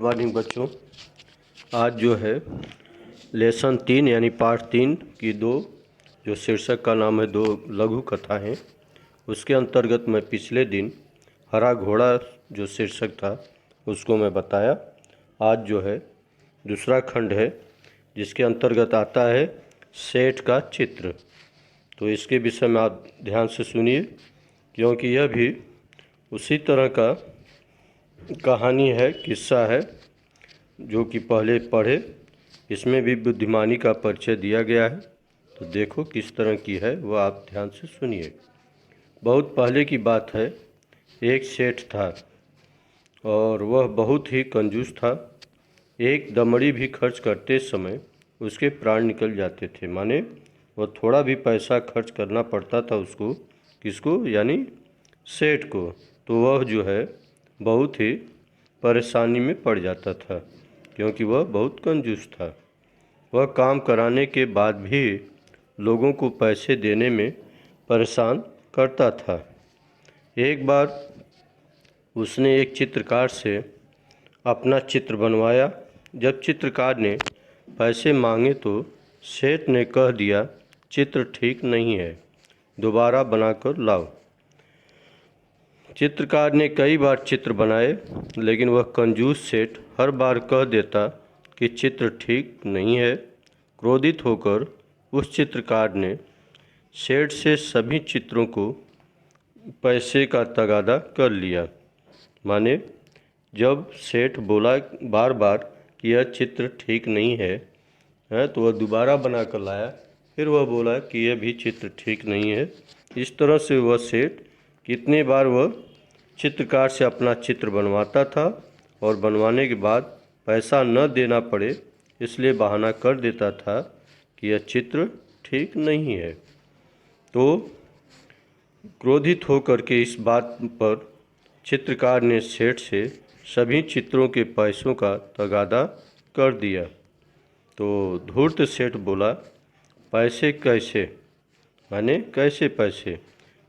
Morning बच्चों। आज जो है लेसन 3 यानी पाठ 3 की जो शीर्षक का नाम है 2 लघु कथा हैं, उसके अंतर्गत मैं पिछले दिन हरा घोड़ा जो शीर्षक था उसको मैं बताया। आज जो है दूसरा खंड है जिसके अंतर्गत आता है सेठ का चित्र। तो इसके विषय में आप ध्यान से सुनिए, क्योंकि यह भी उसी तरह का कहानी है, किस्सा है जो कि पहले पढ़े। इसमें भी बुद्धिमानी का परिचय दिया गया है, तो देखो किस तरह की है वह आप ध्यान से सुनिए। बहुत पहले की बात है, एक सेठ था और वह बहुत ही कंजूस था। एक दमड़ी भी खर्च करते समय उसके प्राण निकल जाते थे, माने वह थोड़ा भी पैसा खर्च करना पड़ता था उसको, किसको, यानी सेठ को, तो वह जो है बहुत ही परेशानी में पड़ जाता था, क्योंकि वह बहुत कंजूस था। वह काम कराने के बाद भी लोगों को पैसे देने में परेशान करता था। एक बार उसने एक चित्रकार से अपना चित्र बनवाया। जब चित्रकार ने पैसे मांगे तो सेठ ने कह दिया, चित्र ठीक नहीं है, दोबारा बनाकर लाओ। चित्रकार ने कई बार चित्र बनाए, लेकिन वह कंजूस सेठ हर बार कह देता कि चित्र ठीक नहीं है। क्रोधित होकर उस चित्रकार ने सेठ से सभी चित्रों को पैसे का तगादा कर लिया। माने जब सेठ बोला बार बार कि यह चित्र ठीक नहीं है, तो वह दोबारा बना कर लाया। फिर वह बोला कि यह भी चित्र ठीक नहीं है। इस तरह से वह सेठ कितने बार वह चित्रकार से अपना चित्र बनवाता था और बनवाने के बाद पैसा न देना पड़े इसलिए बहाना कर देता था कि यह चित्र ठीक नहीं है। तो क्रोधित होकर के इस बात पर चित्रकार ने सेठ से सभी चित्रों के पैसों का तगादा कर दिया। तो धूर्त सेठ बोला, पैसे कैसे, माने कैसे पैसे,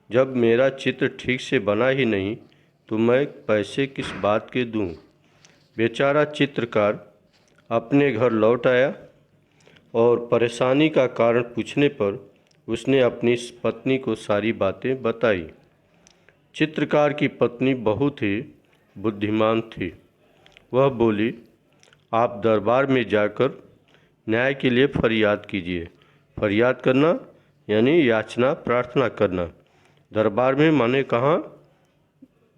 जब मेरा चित्र ठीक से बना ही नहीं तो मैं पैसे किस बात के दूं। बेचारा चित्रकार अपने घर लौट आया और परेशानी का कारण पूछने पर उसने अपनी पत्नी को सारी बातें बताई। चित्रकार की पत्नी बहुत ही बुद्धिमान थी। वह बोली, आप दरबार में जाकर न्याय के लिए फरियाद कीजिए। फरियाद करना यानी याचना, प्रार्थना करना। दरबार में माने कहाँ,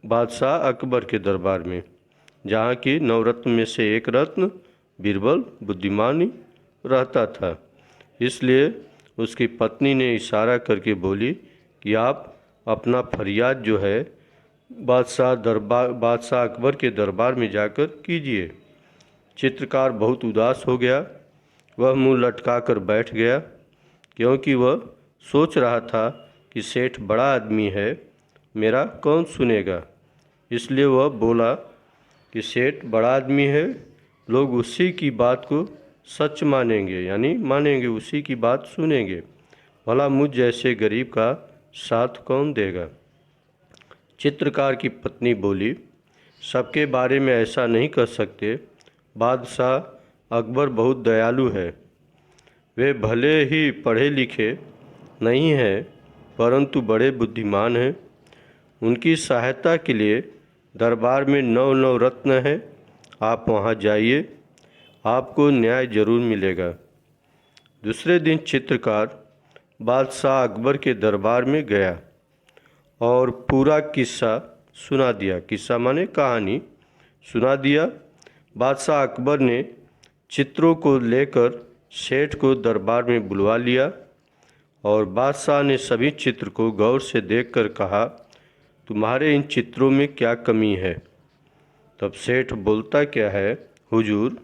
बादशाह अकबर के दरबार में, जहाँ की नवरत्न में से एक रत्न बीरबल बुद्धिमानी रहता था। इसलिए उसकी पत्नी ने इशारा करके बोली कि आप अपना फरियाद जो है बादशाह अकबर के दरबार में जाकर कीजिए। चित्रकार बहुत उदास हो गया। वह मुंह लटका कर बैठ गया, क्योंकि वह सोच रहा था कि सेठ बड़ा आदमी है, मेरा कौन सुनेगा। इसलिए वह बोला कि सेठ बड़ा आदमी है, लोग उसी की बात को सच मानेंगे, यानी मानेंगे, उसी की बात सुनेंगे, भला मुझ जैसे गरीब का साथ कौन देगा। चित्रकार की पत्नी बोली, सबके बारे में ऐसा नहीं कर सकते। बादशाह अकबर बहुत दयालु है। वे भले ही पढ़े लिखे नहीं हैं, परंतु बड़े बुद्धिमान हैं। उनकी सहायता के लिए दरबार में 9 रत्न हैं। आप वहाँ जाइए, आपको न्याय जरूर मिलेगा। दूसरे दिन चित्रकार बादशाह अकबर के दरबार में गया और पूरा किस्सा सुना दिया। किस्सा माने कहानी सुना दिया। बादशाह अकबर ने चित्रों को लेकर सेठ को दरबार में बुलवा लिया और बादशाह ने सभी चित्र को गौर से देखकर कहा, तुम्हारे इन चित्रों में क्या कमी है। तब सेठ बोलता क्या है, हुजूर,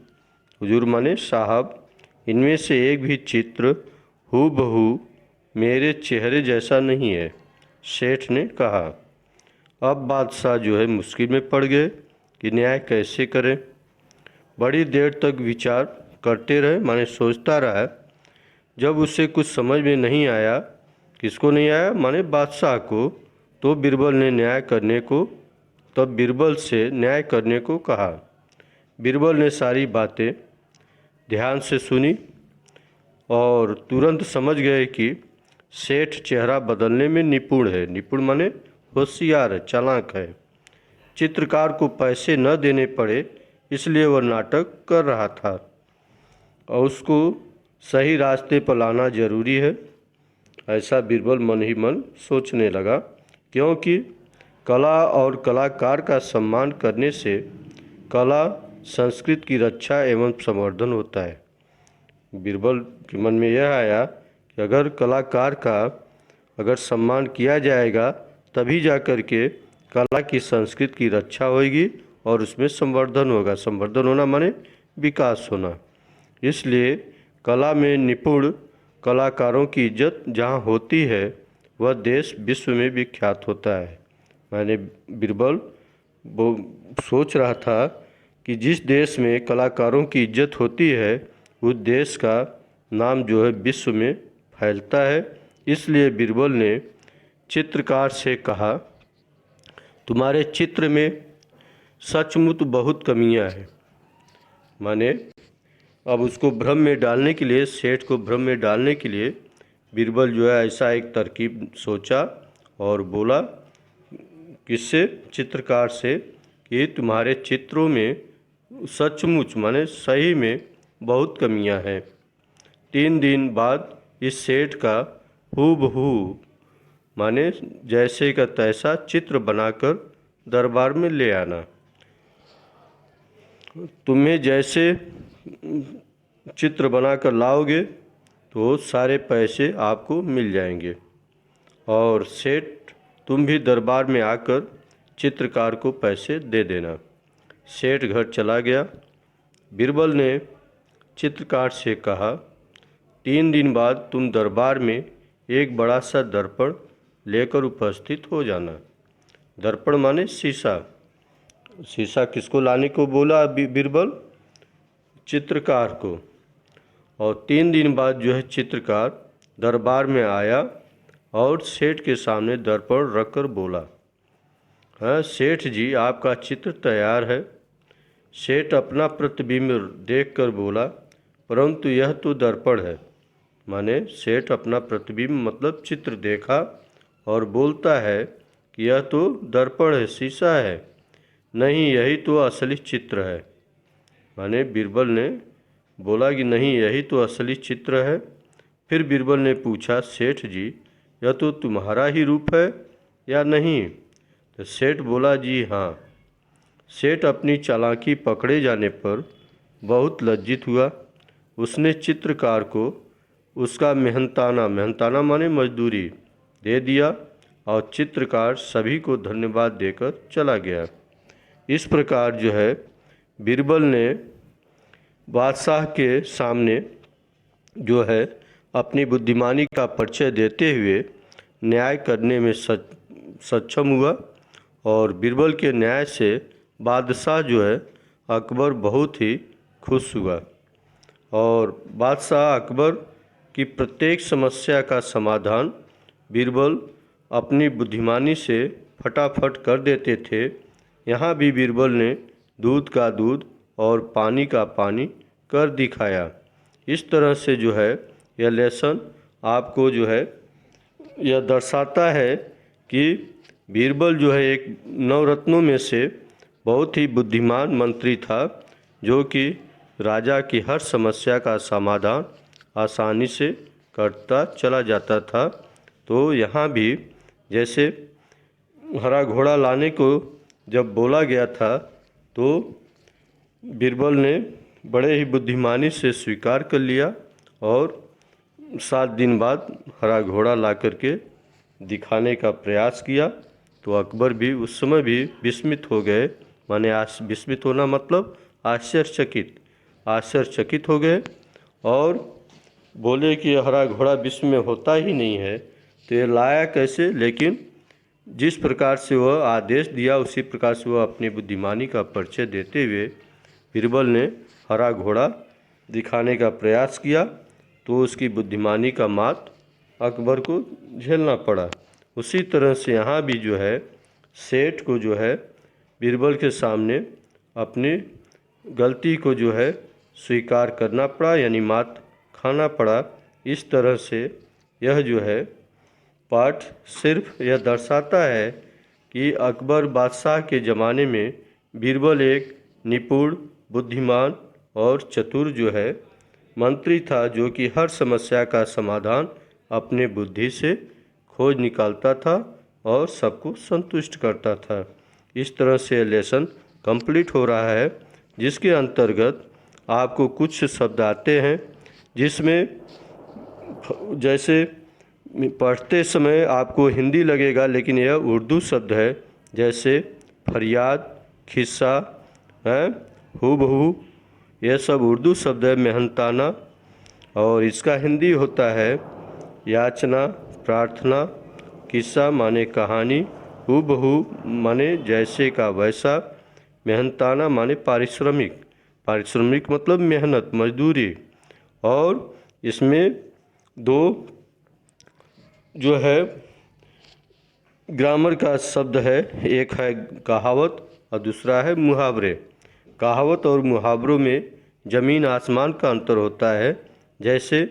हुजूर माने साहब, इनमें से एक भी चित्र हूबहू मेरे चेहरे जैसा नहीं है। सेठ ने कहा। अब बादशाह जो है मुश्किल में पड़ गए कि न्याय कैसे करें। बड़ी देर तक विचार करते रहे, माने सोचता रहा। जब उसे कुछ समझ में नहीं आया, किसको नहीं आया, माने बादशाह को, तो बीरबल से न्याय करने को कहा। बीरबल ने सारी बातें ध्यान से सुनी और तुरंत समझ गए कि सेठ चेहरा बदलने में निपुण है। निपुण माने होशियार है, चालाक है। चित्रकार को पैसे न देने पड़े इसलिए वह नाटक कर रहा था और उसको सही रास्ते पर लाना जरूरी है। ऐसा बीरबल मन ही मन सोचने लगा, क्योंकि कला और कलाकार का सम्मान करने से कला संस्कृति की रक्षा एवं संवर्धन होता है। बीरबल के मन में यह आया कि अगर कलाकार का अगर सम्मान किया जाएगा तभी जा कर के कला की संस्कृति की रक्षा होगी और उसमें संवर्धन होगा। संवर्धन होना माने विकास होना। इसलिए कला में निपुण कलाकारों की इज्जत जहाँ होती है वह देश विश्व में विख्यात होता है। मैंने बीरबल वो सोच रहा था कि जिस देश में कलाकारों की इज्जत होती है उस देश का नाम जो है विश्व में फैलता है। इसलिए बीरबल ने चित्रकार से कहा, तुम्हारे चित्र में सचमुच बहुत कमियां हैं। माने अब उसको भ्रम में डालने के लिए, सेठ को भ्रम में डालने के लिए बीरबल जो है ऐसा एक तरकीब सोचा और बोला किससे, चित्रकार से, कि तुम्हारे चित्रों में सचमुच माने सही में बहुत कमियां हैं। 3 दिन बाद इस सेठ का हूबहू माने जैसे का तैसा चित्र बनाकर दरबार में ले आना। तुम्हें जैसे चित्र बनाकर लाओगे तो सारे पैसे आपको मिल जाएंगे। और सेठ तुम भी दरबार में आकर चित्रकार को पैसे दे देना। सेठ घर चला गया। बीरबल ने चित्रकार से कहा, 3 दिन बाद तुम दरबार में एक बड़ा सा दर्पण लेकर उपस्थित हो जाना। दर्पण माने शीशा। शीशा किसको लाने को बोला बीरबल? चित्रकार को। और 3 दिन बाद जो है चित्रकार दरबार में आया और सेठ के सामने दर्पण रखकर बोला, हाँ सेठ जी, आपका चित्र तैयार है। सेठ अपना प्रतिबिंब देखकर बोला, परंतु यह तो दर्पण है। माने सेठ अपना प्रतिबिंब मतलब चित्र देखा और बोलता है कि यह तो दर्पण है, शीशा है, नहीं यही तो असली चित्र है। माने बीरबल ने बोला कि नहीं यही तो असली चित्र है। फिर बीरबल ने पूछा, सेठ जी यह तो तुम्हारा ही रूप है या नहीं? तो सेठ बोला, जी हाँ। सेठ अपनी चालाकी पकड़े जाने पर बहुत लज्जित हुआ। उसने चित्रकार को उसका मेहनताना माने मजदूरी दे दिया और चित्रकार सभी को धन्यवाद देकर चला गया। इस प्रकार जो है बीरबल ने बादशाह के सामने जो है अपनी बुद्धिमानी का परिचय देते हुए न्याय करने में सक्षम हुआ। और बीरबल के न्याय से बादशाह जो है अकबर बहुत ही खुश हुआ। और बादशाह अकबर की प्रत्येक समस्या का समाधान बीरबल अपनी बुद्धिमानी से फटाफट कर देते थे। यहाँ भी बीरबल ने दूध का दूध और पानी का पानी कर दिखाया। इस तरह से जो है यह लेसन आपको जो है यह दर्शाता है कि बीरबल जो है एक नवरत्नों में से बहुत ही बुद्धिमान मंत्री था, जो कि राजा की हर समस्या का समाधान आसानी से करता चला जाता था। तो यहाँ भी जैसे हरा घोड़ा लाने को जब बोला गया था तो बीरबल ने बड़े ही बुद्धिमानी से स्वीकार कर लिया और 7 दिन बाद हरा घोड़ा ला करके दिखाने का प्रयास किया। तो अकबर भी उस समय भी विस्मित हो गए। माने विस्मित होना मतलब आश्चर्यचकित हो गए और बोले कि हरा घोड़ा विश्व में होता ही नहीं है, तो ये लाया कैसे? लेकिन जिस प्रकार से वह आदेश दिया उसी प्रकार से वह अपनी बुद्धिमानी का परिचय देते हुए बीरबल ने हरा घोड़ा दिखाने का प्रयास किया। तो उसकी बुद्धिमानी का मात अकबर को झेलना पड़ा। उसी तरह से यहाँ भी जो है सेठ को जो है बीरबल के सामने अपनी गलती को जो है स्वीकार करना पड़ा, यानी मात खाना पड़ा। इस तरह से यह जो है पाठ सिर्फ यह दर्शाता है कि अकबर बादशाह के ज़माने में बीरबल एक निपुण, बुद्धिमान और चतुर जो है मंत्री था, जो कि हर समस्या का समाधान अपने बुद्धि से खोज निकालता था और सबको संतुष्ट करता था। इस तरह से लेसन कंप्लीट हो रहा है, जिसके अंतर्गत आपको कुछ शब्द आते हैं, जिसमें जैसे पढ़ते समय आपको हिंदी लगेगा लेकिन यह उर्दू शब्द है, जैसे फरियाद, खिस्सा है, हूबहू, यह सब उर्दू शब्द है। मेहनताना, और इसका हिंदी होता है याचना, प्रार्थना। किस्सा माने कहानी, हूबहू माने जैसे का वैसा, मेहनताना माने पारिश्रमिक, पारिश्रमिक मतलब मेहनत, मजदूरी। और इसमें दो जो है ग्रामर का शब्द है, एक है कहावत और दूसरा है मुहावरे। कहावत और मुहावरों में ज़मीन आसमान का अंतर होता है। जैसे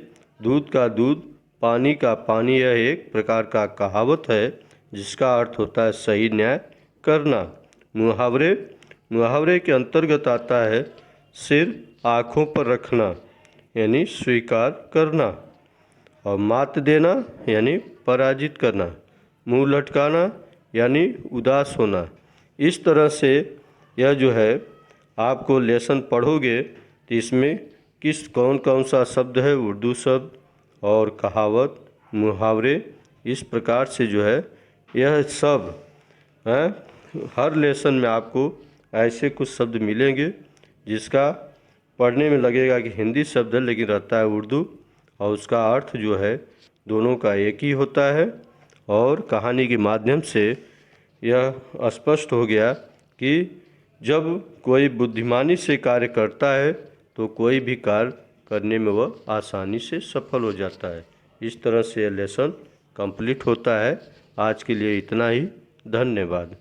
दूध का दूध, पानी का पानी, यह एक प्रकार का कहावत है जिसका अर्थ होता है सही न्याय करना। मुहावरे के अंतर्गत आता है सिर आँखों पर रखना, यानी स्वीकार करना, और मात देना यानी पराजित करना, मुंह लटकाना यानी उदास होना। इस तरह से यह जो है आपको लेसन पढ़ोगे तो इसमें कौन कौन सा शब्द है, उर्दू शब्द और कहावत, मुहावरे, इस प्रकार से जो है यह सब है। हर लेसन में आपको ऐसे कुछ शब्द मिलेंगे जिसका पढ़ने में लगेगा कि हिंदी शब्द है लेकिन रहता है उर्दू, और उसका अर्थ जो है दोनों का एक ही होता है। और कहानी के माध्यम से यह स्पष्ट हो गया कि जब कोई बुद्धिमानी से कार्य करता है तो कोई भी कार्य करने में वह आसानी से सफल हो जाता है। इस तरह से यह लेसन कंप्लीट होता है। आज के लिए इतना ही। धन्यवाद।